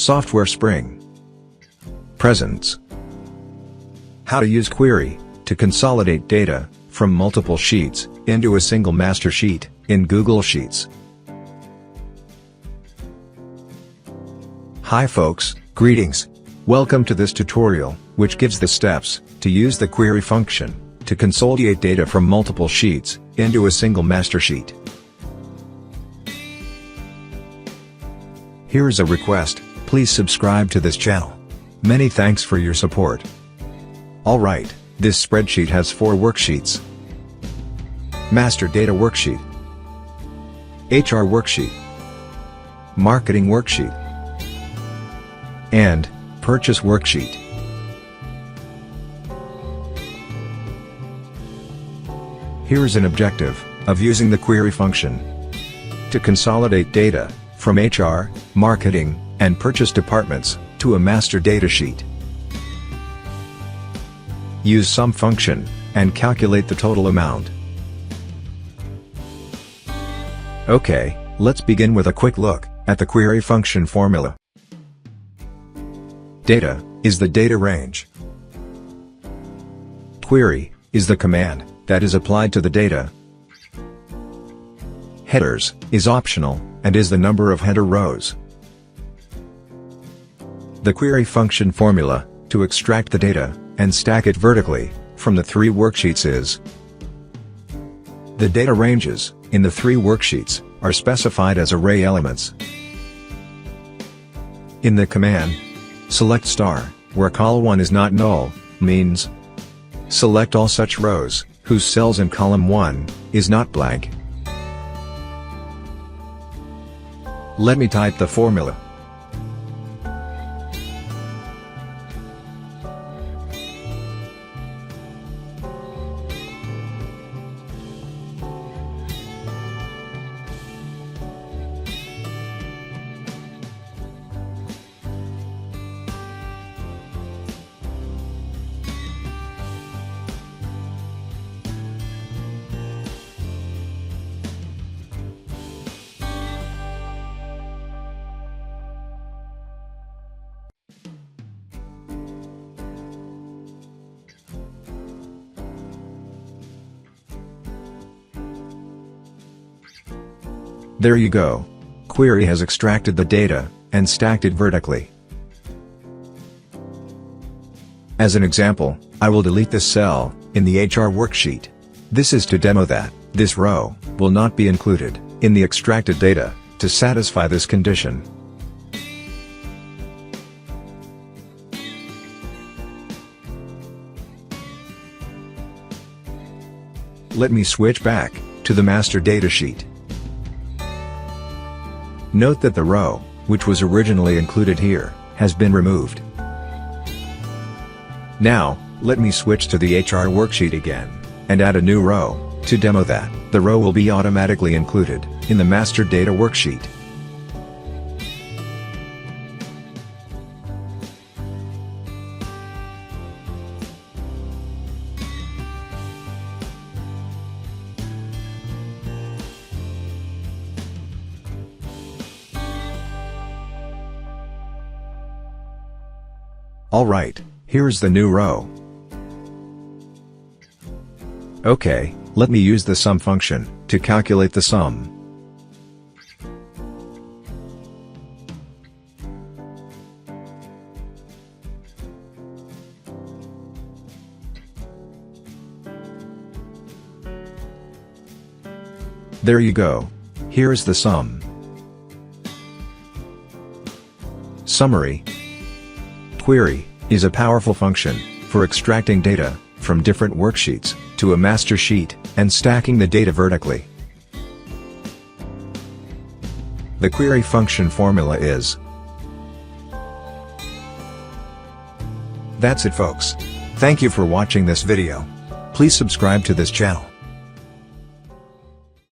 Software Spring. Presents. How to use query to consolidate data from multiple sheets into a single master sheet in Google Sheets. Hi folks, greetings. Welcome to this tutorial, which gives the steps to use the query function to consolidate data from multiple sheets into a single master sheet. Here is a request, please subscribe to this channel. Many thanks for your support. Alright, this spreadsheet has 4 worksheets. Master Data Worksheet, HR Worksheet, Marketing Worksheet, and Purchase Worksheet. Here is an objective of using the query function to consolidate data from HR, marketing, and purchase departments to a master data sheet. Use sum function and calculate the total amount. Okay, let's begin with a quick look at the query function formula. Data is the data range. Query is the command that is applied to the data. Headers is optional and is the number of header rows. The query function formula to extract the data and stack it vertically from the 3 worksheets is: the data ranges in the 3 worksheets are specified as array elements. In the command, select star, where col1 is not null, means select all such rows whose cells in column 1 is not blank. Let me type the formula. There you go. Query has extracted the data and stacked it vertically. As an example, I will delete this cell in the HR worksheet. This is to demo that this row will not be included in the extracted data to satisfy this condition. Let me switch back to the master data sheet. Note that the row, which was originally included here, has been removed. Now, let me switch to the HR worksheet again, and add a new row, to demo that the row will be automatically included in the master data worksheet. Alright, here's the new row. Okay, let me use the sum function to calculate the sum. There you go. Here's the sum. Summary. Query is a powerful function for extracting data from different worksheets to a master sheet and stacking the data vertically. The query function formula is. That's it folks. Thank you for watching this video. Please subscribe to this channel.